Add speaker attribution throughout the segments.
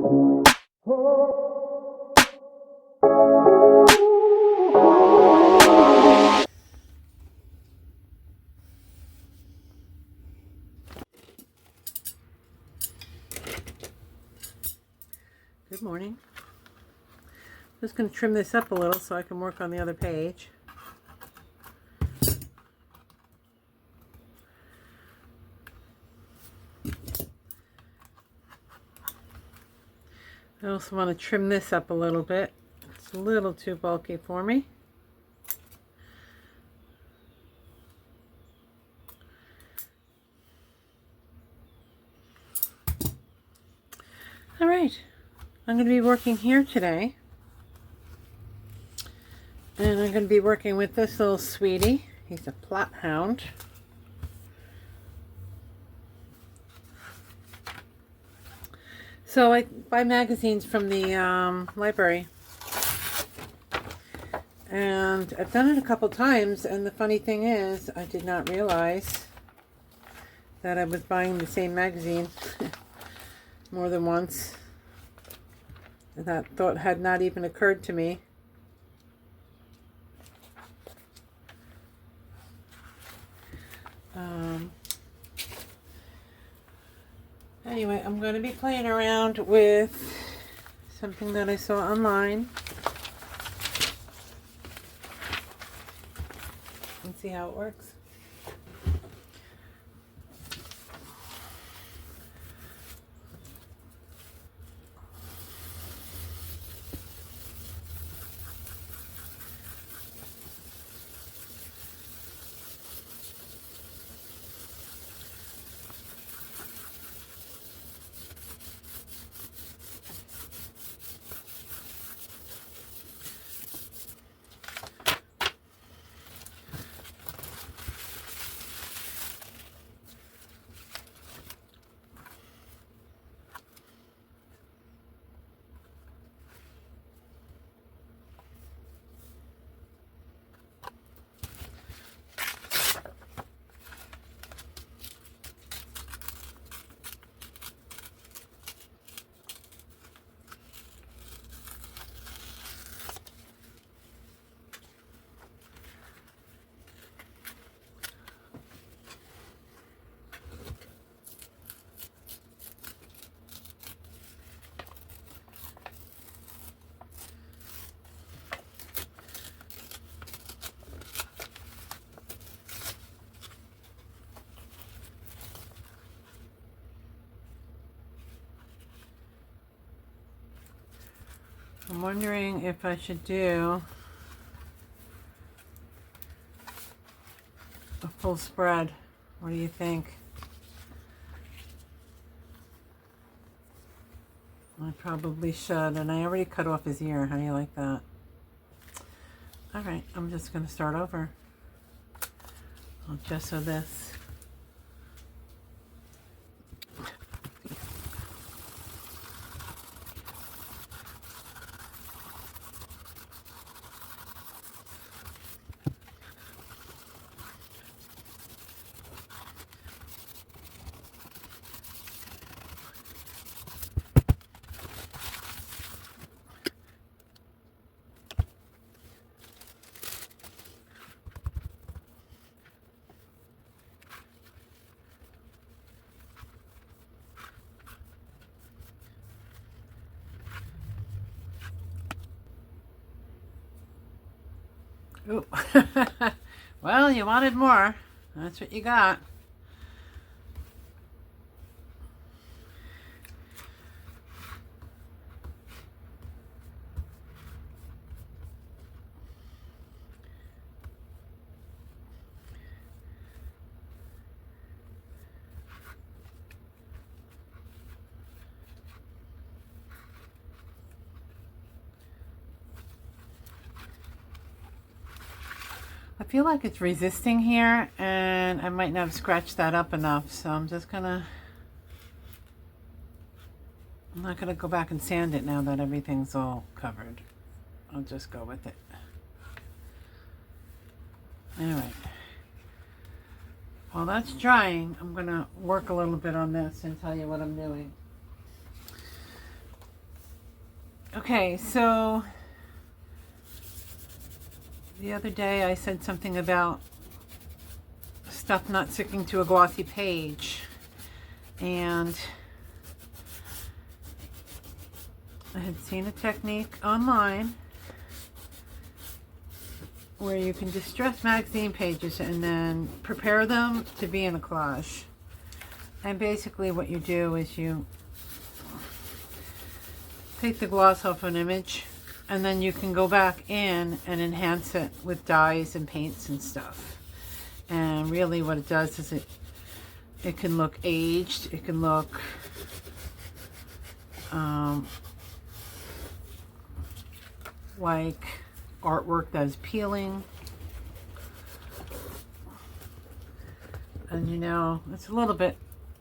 Speaker 1: Good morning. Just going to trim this up a little so I can work on the other page. I also want to trim this up a little bit. It's a little too bulky for me. All right, I'm going to be working here today. And I'm going to be working with this little sweetie. He's a plot hound. So I buy magazines from the library. And I've done it a couple times, and the funny thing is, I did not realize that I was buying the same magazine more than once. That thought had not even occurred to me. Anyway, I'm going to be playing around with something that I saw online. And see how it works. I'm wondering if I should do a full spread. What do you think? I probably should, and I already cut off his ear. How do you like that? All right, I'm just going to start over. I'll gesso this. Ooh. Well, you wanted more. That's what you got. I feel like it's resisting here, and I might not have scratched that up enough, so I'm not gonna go back and sand it now that everything's all covered. I'll just go with it. Alright. While that's drying, I'm gonna work a little bit on this and tell you what I'm doing. Okay, so the other day I said something about stuff not sticking to a glossy page, and I had seen a technique online where you can distress magazine pages and then prepare them to be in a collage. And basically what you do is you take the gloss off an image, and then you can go back in and enhance it with dyes and paints and stuff. And really what it does is it can look aged, it can look like artwork that is peeling. And you know, it's a little bit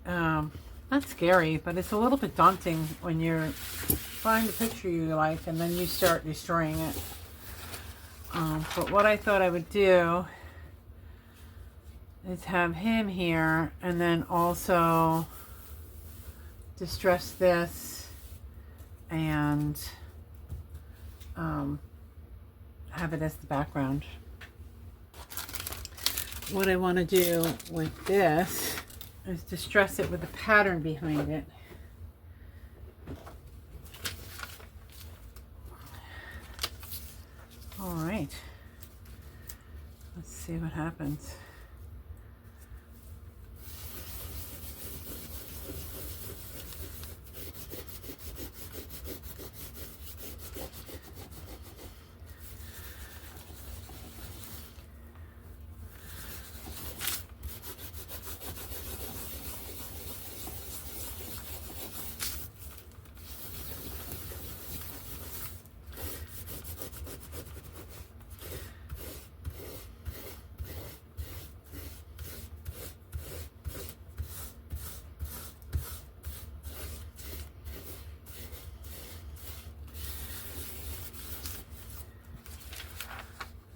Speaker 1: not scary, but it's a little bit daunting when you're find a picture you like and then you start destroying it. But what I thought I would do is have him here and then also distress this and have it as the background. What I want to do with this is distress it with a pattern behind it. All right, let's see what happens.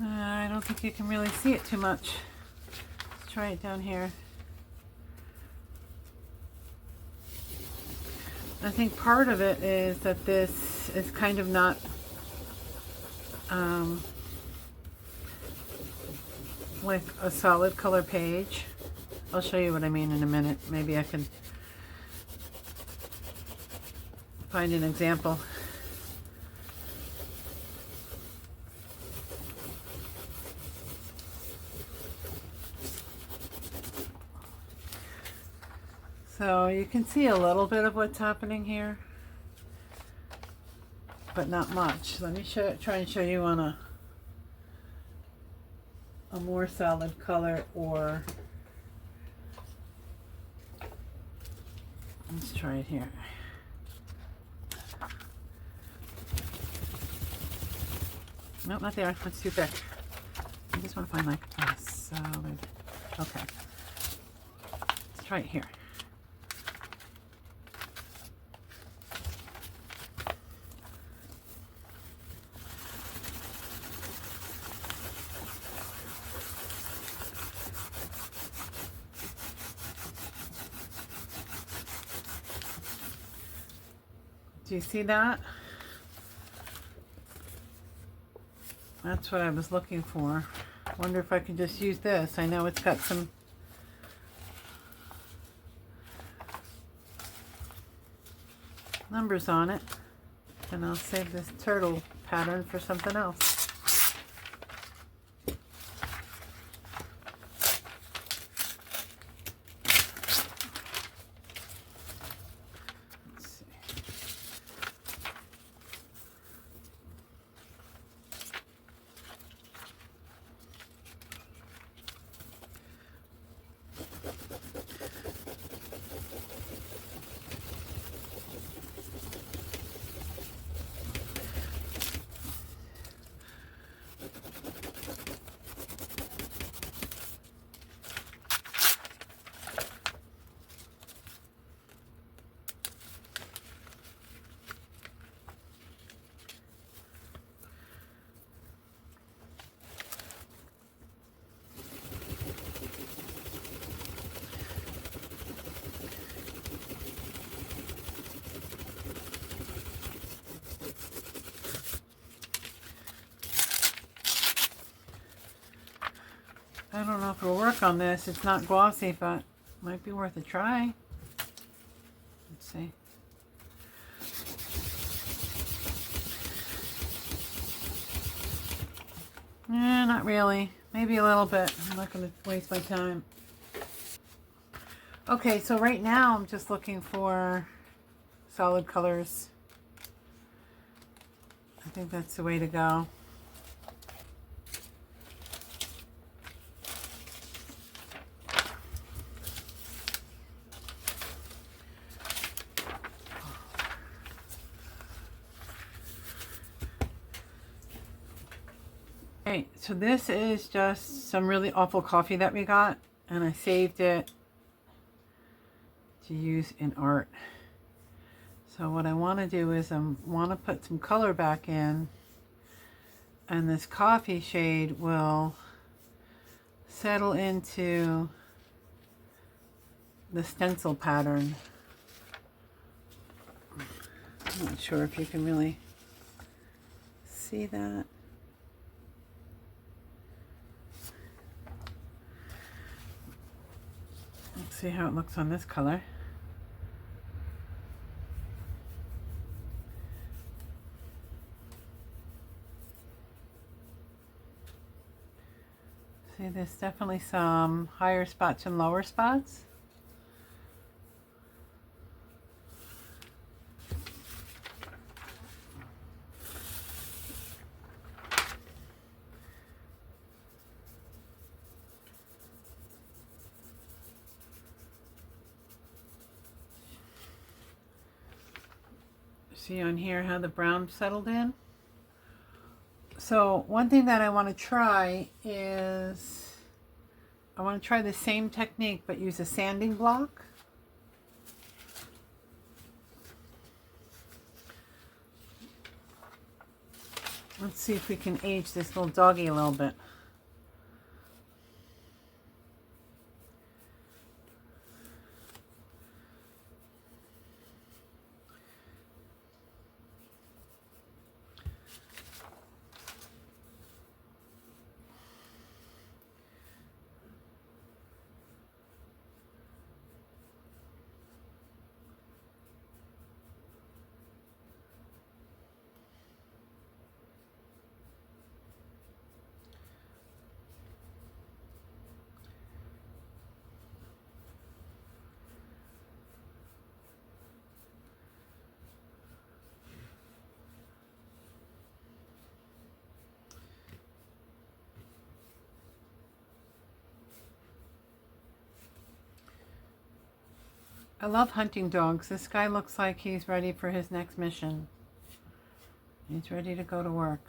Speaker 1: I don't think you can really see it too much. Let's try it down here. I think part of it is that this is kind of not like a solid color page. I'll show you what I mean in a minute. Maybe I can find an example. So you can see a little bit of what's happening here, but not much. Let me try and show you on a more solid color, or let's try it here. Nope, not there. That's too thick. I just want to find like a solid. Okay. Let's try it here. Do you see that? That's what I was looking for. Wonder if I can just use this. I know it's got some numbers on it. And I'll save this turtle pattern for something else. I don't know if it'll work on this. It's not glossy, but might be worth a try. Let's see. Not really. Maybe a little bit. I'm not going to waste my time. Okay, so right now I'm just looking for solid colors. I think that's the way to go. Okay, so this is just some really awful coffee that we got, and I saved it to use in art. So what I want to do is I want to put some color back in, and this coffee shade will settle into the stencil pattern. I'm not sure if you can really see that. Let's see how it looks on this color. See, there's definitely some higher spots and lower spots. See on here how the brown settled in? So one thing that I want to try is I want to try the same technique but use a sanding block. Let's see if we can age this little doggy a little bit. I love hunting dogs. This guy looks like he's ready for his next mission. He's ready to go to work.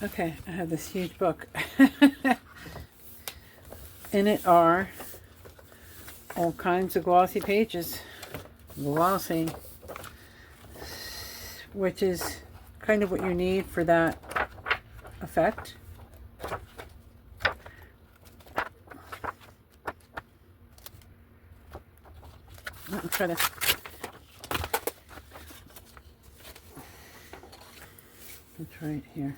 Speaker 1: Okay, I have this huge book. In it are all kinds of glossy pages. Glossy, which is kind of what you need for that effect. Let me try to try it here.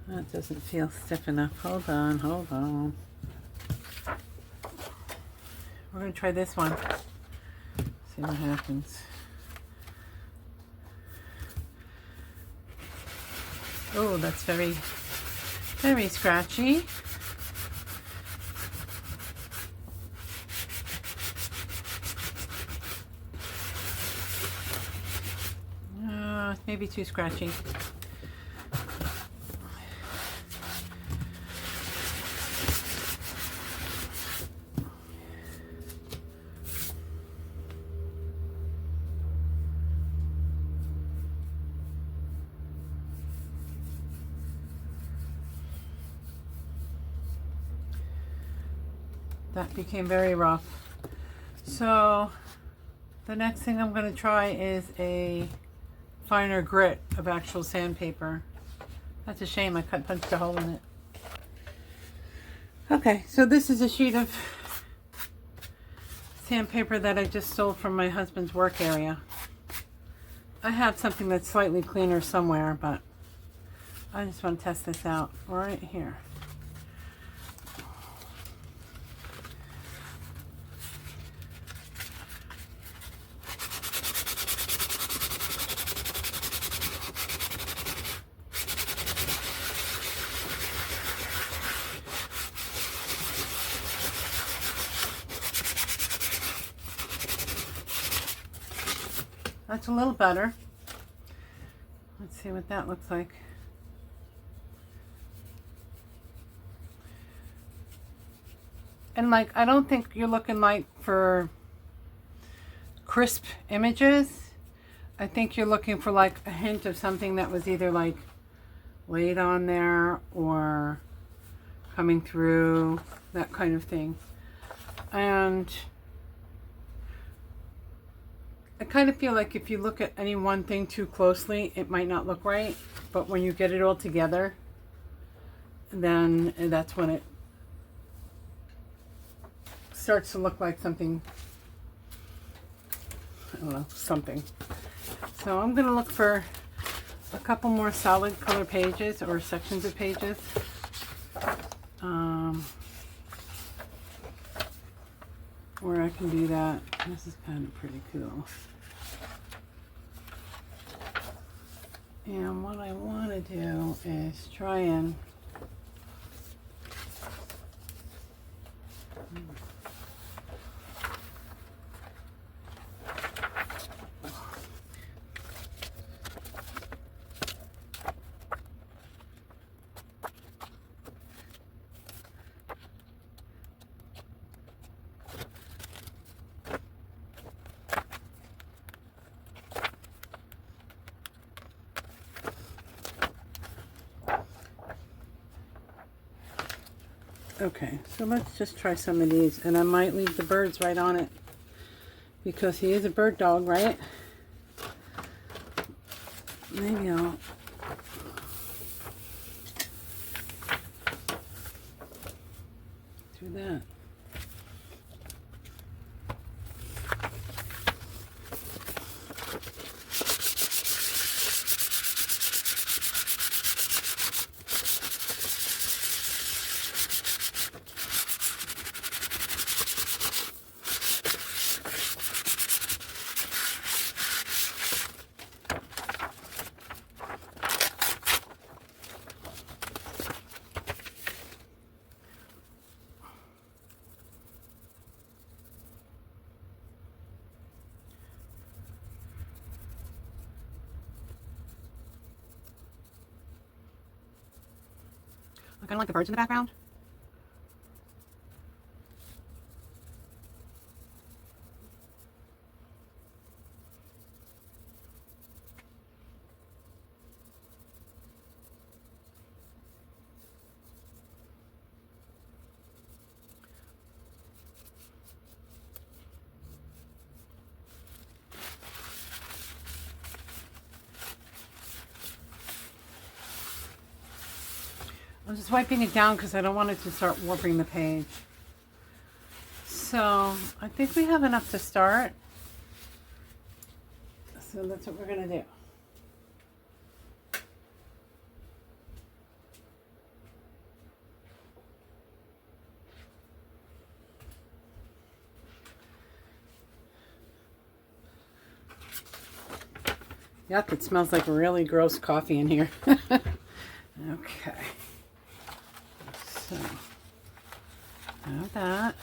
Speaker 1: That doesn't feel stiff enough. Hold on, hold on. We're going to try this one. See what happens. Oh, that's very, very scratchy. Maybe too scratchy. that became very rough. So the next thing I'm going to try is a finer grit of actual sandpaper. That's a shame, I punched a hole in it. Okay, so this is a sheet of sandpaper that I just stole from my husband's work area. I have something that's slightly cleaner somewhere, but I just want to test this out right here. That's a little better. Let's see what that looks like. And like, I don't think you're looking like for crisp images. I think you're looking for like a hint of something that was either like laid on there or coming through, that kind of thing. And I kind of feel like if you look at any one thing too closely, it might not look right. But when you get it all together, then that's when it starts to look like something, I don't know, something. So I'm going to look for a couple more solid color pages or sections of pages. Where I can do that. This is kind of pretty cool. And what I want to do is try and okay, so let's just try some of these, and I might leave the birds right on it because he is a bird dog, right? Maybe I'll do that. I kind of like the birds in the background. I'm just wiping it down because I don't want it to start warping the page. So I think we have enough to start. So that's what we're going to do. Yuck, it smells like really gross coffee in here. Okay. So, have that.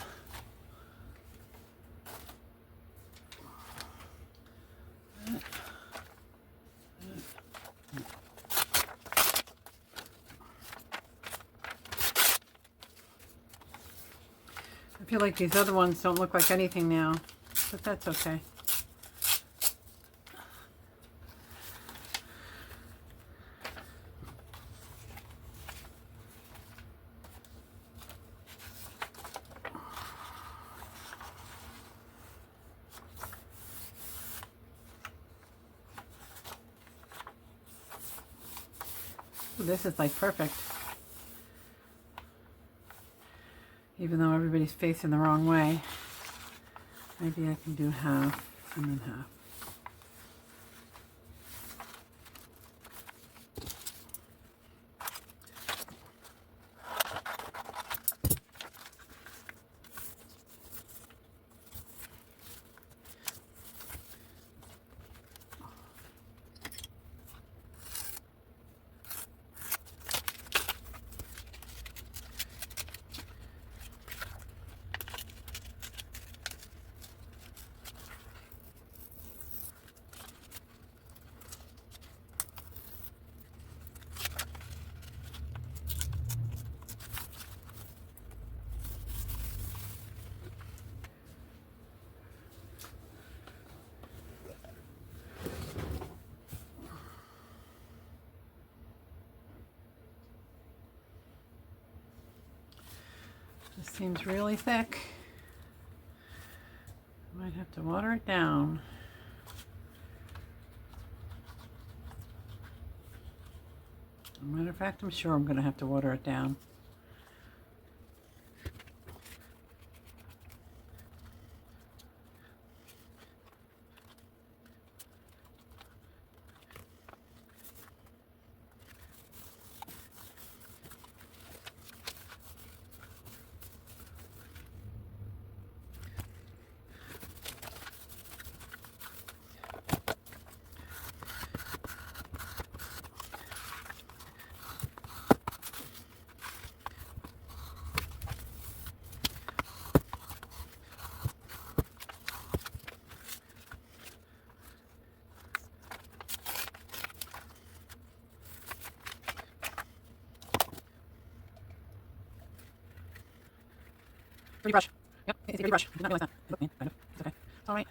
Speaker 1: I feel like these other ones don't look like anything now, but that's okay. This is like perfect. Even though everybody's facing the wrong way. Maybe I can do half and then half. This seems really thick. Might have to water it down. As a matter of fact, I'm sure I'm going to have to water it down. Pretty brush. Yep, it's a pretty brush. I did not realize that. Look, man, kind of. It's okay. It's alright.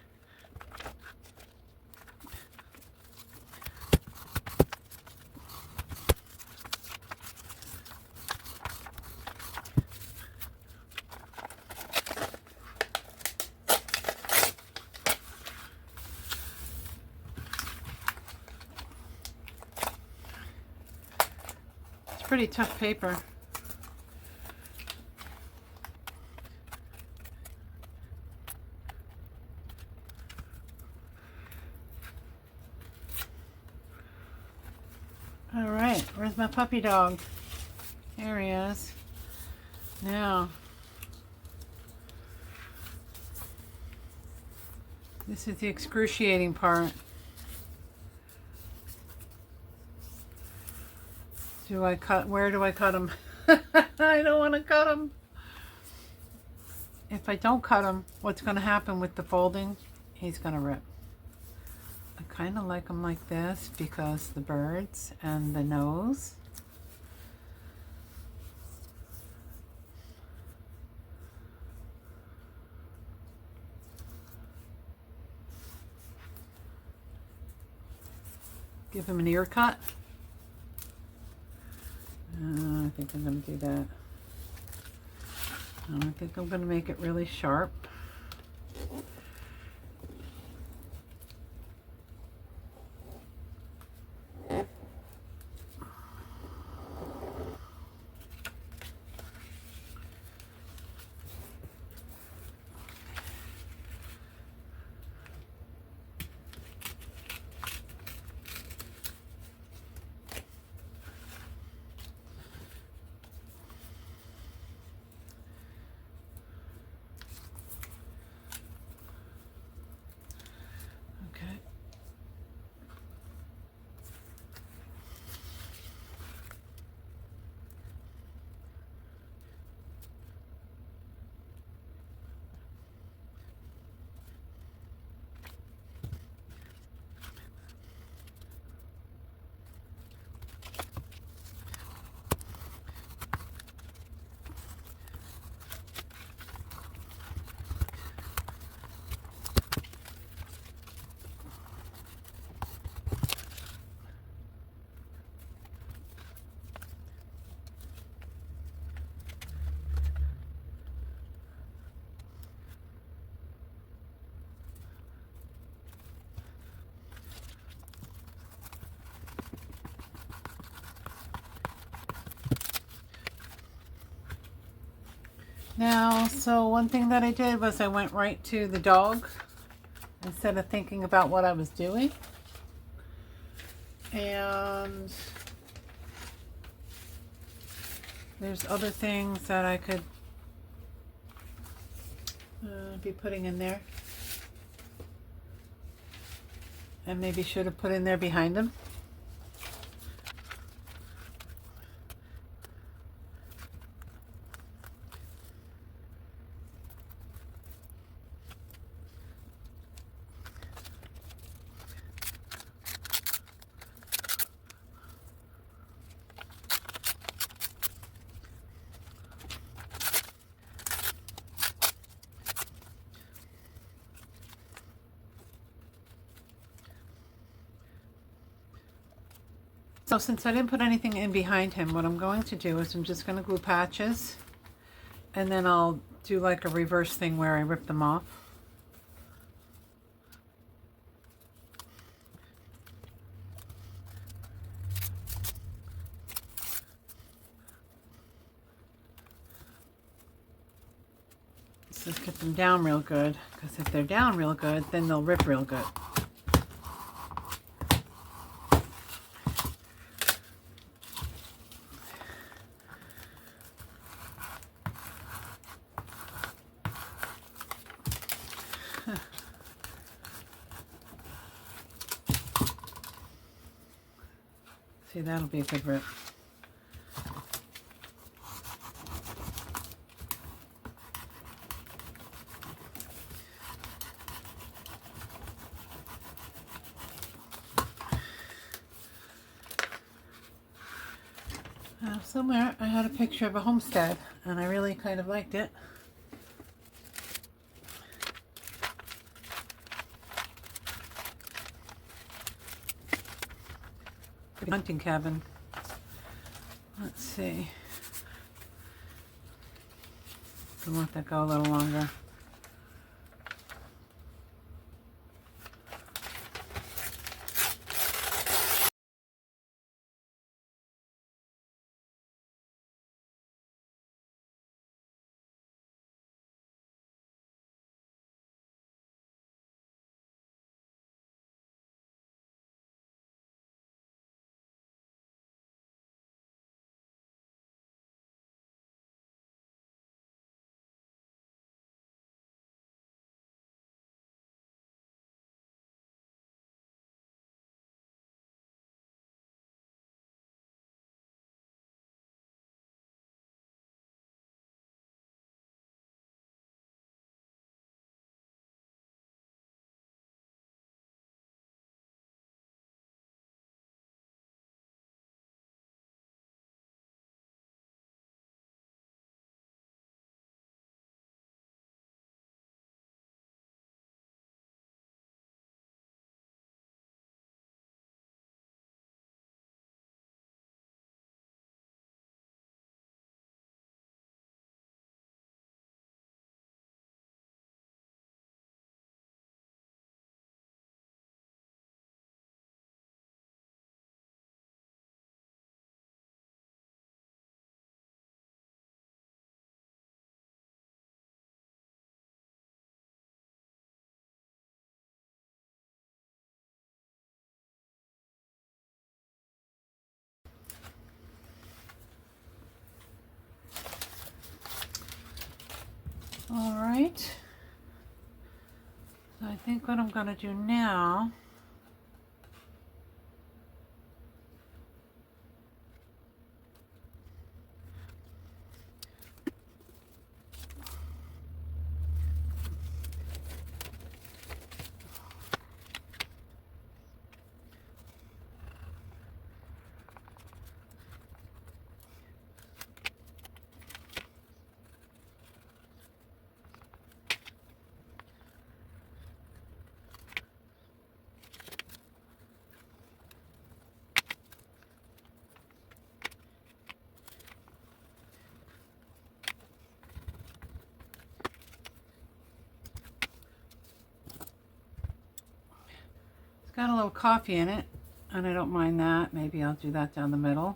Speaker 1: It's pretty tough paper. All right, where's my puppy dog? Here he is. Now, this is the excruciating part. Do I cut? Where do I cut him? I don't want to cut him. If I don't cut him, what's going to happen with the folding? He's going to rip. I kind of like them like this because the birds and the nose. Give him an ear cut. I think I'm going to do that. I think I'm going to make it really sharp. Now, so one thing that I did was I went right to the dog instead of thinking about what I was doing. And there's other things that I could be putting in there. And maybe should have put in there behind him. So since I didn't put anything in behind him, what I'm going to do is I'm just going to glue patches, and then I'll do like a reverse thing where I rip them off. Let's just get them down real good, because if they're down real good, then they'll rip real good. See, that'll be a good rip. Somewhere I had a picture of a homestead, and I really kind of liked it. Hunting cabin. Let's see. I'll let that go a little longer. All right. So I think what I'm going to do now got a little coffee in it, and I don't mind that. Maybe I'll do that down the middle.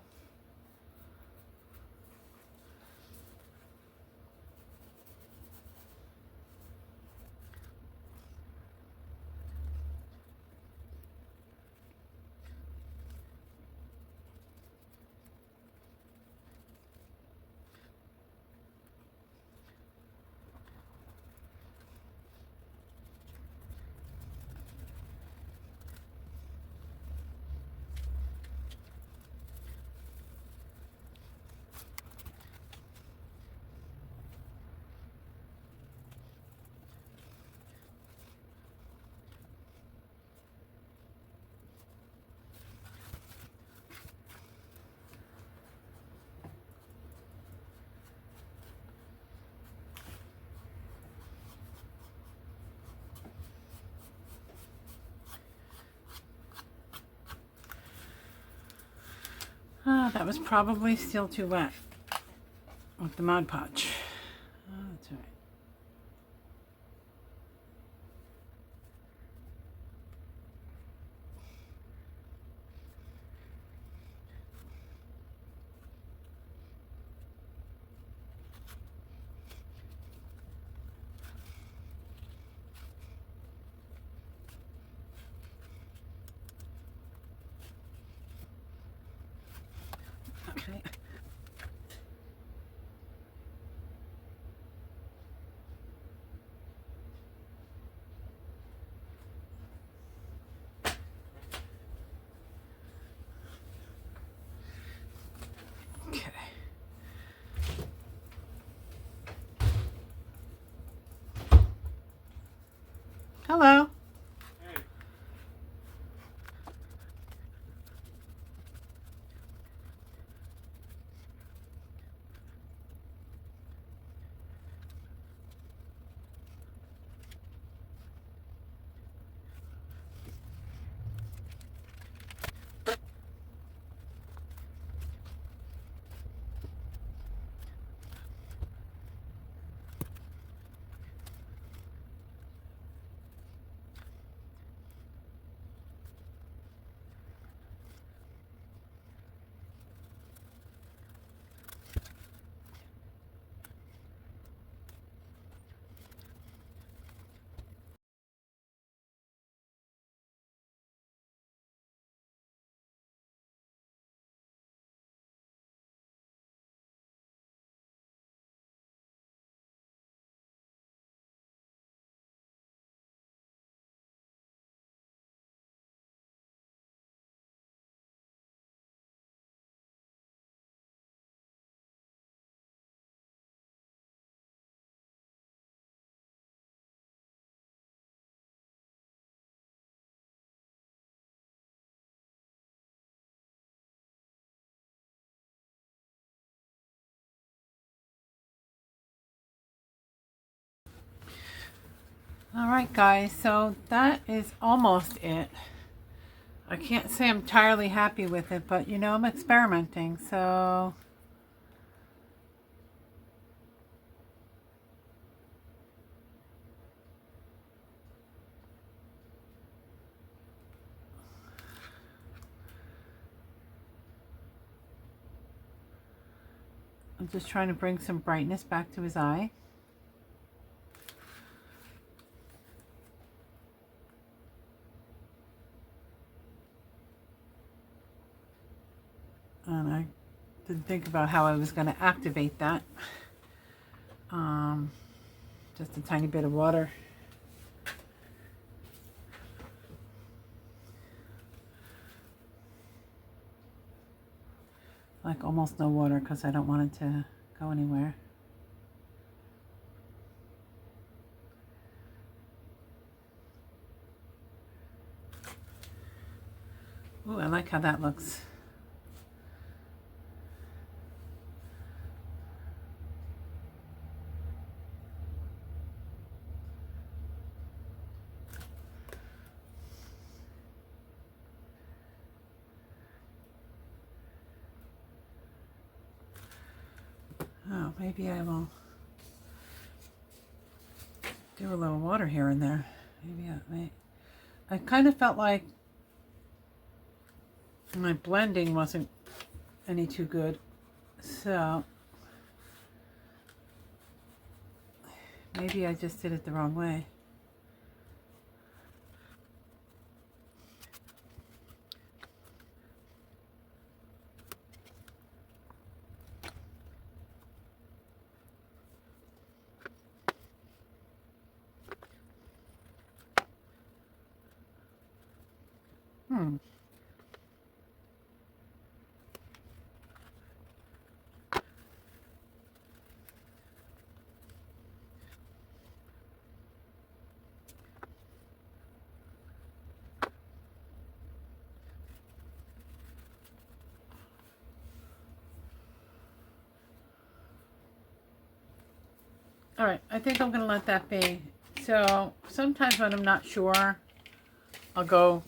Speaker 1: That was probably still too wet with the Mod Podge. That's all right. Okay. Okay. Hello. All right, guys, so that is almost it. I can't say I'm entirely happy with it, but you know, I'm experimenting, so I'm just trying to bring some brightness back to his eye. And I didn't think about how I was going to activate that. Just a tiny bit of water. Like almost no water because I don't want it to go anywhere. Ooh, I like how that looks. Oh, maybe I will do a little water here and there. Maybe I kind of felt like my blending wasn't any too good, so maybe I just did it the wrong way. All right, I think I'm gonna let that be. So sometimes when I'm not sure, I'll go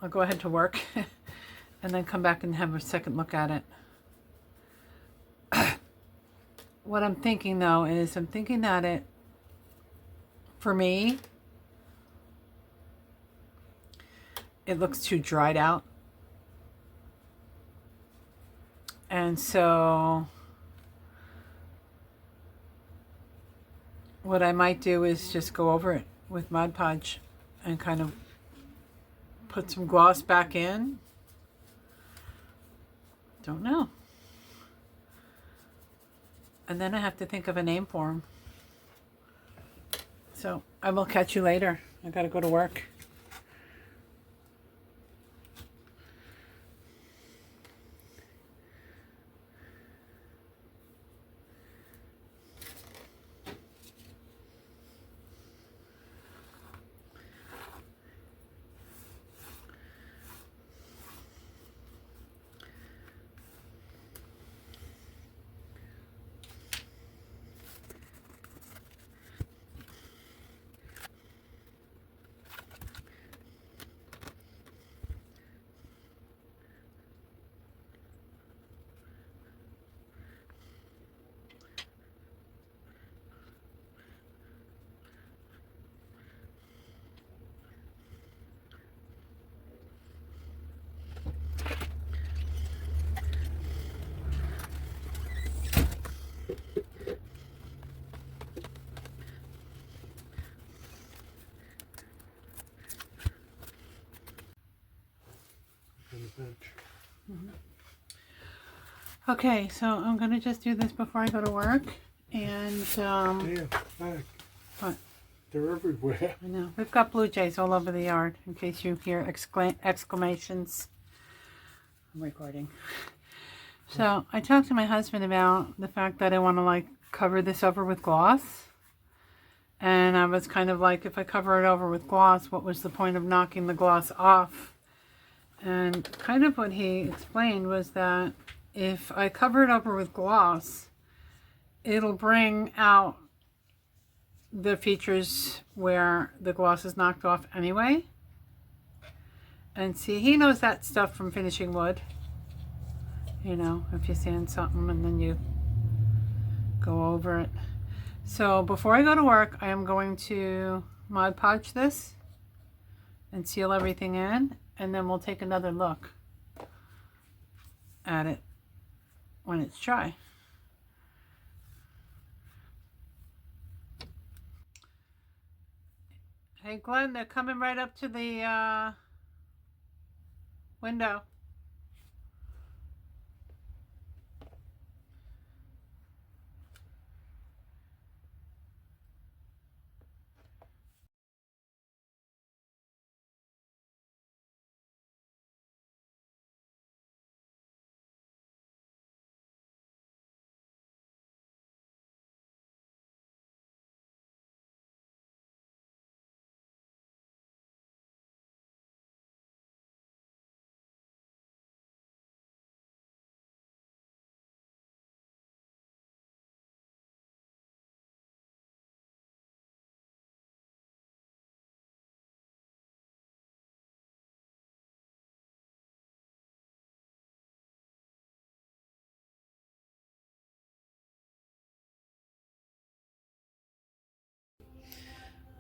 Speaker 1: ahead to work. and then come back and have a second look at it. What I'm thinking though is I'm thinking that it, for me, it looks too dried out. And so what I might do is just go over it with Mod Podge and kind of put some gloss back in. Don't know. And then I have to think of a name for him. So I will catch you later. I gotta go to work. Okay, so I'm gonna just do this before I go to work, and
Speaker 2: Damn, back.
Speaker 1: what?
Speaker 2: They're everywhere.
Speaker 1: I know we've got blue jays all over the yard. In case you hear exclamations, I'm recording. So I talked to my husband about the fact that I want to like cover this over with gloss, and I was kind of like, if I cover it over with gloss, what was the point of knocking the gloss off? And kind of what he explained was that if I cover it over with gloss, it'll bring out the features where the gloss is knocked off anyway. And see, he knows that stuff from finishing wood. You know, if you sand something and then you go over it. So before I go to work, I am going to Mod Podge this and seal everything in, and then we'll take another look at it when it's dry. Hey Glenn, they're coming right up to the window.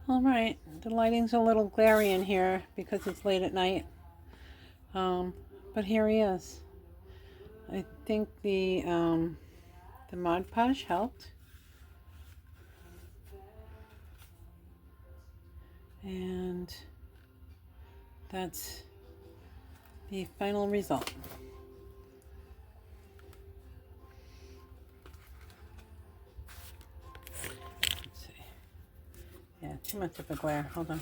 Speaker 1: All right, the lighting's a little glary in here because it's late at night. But here he is. I think the Mod Podge helped. And that's the final result. Let's see. Yeah, too much of a glare. Hold on.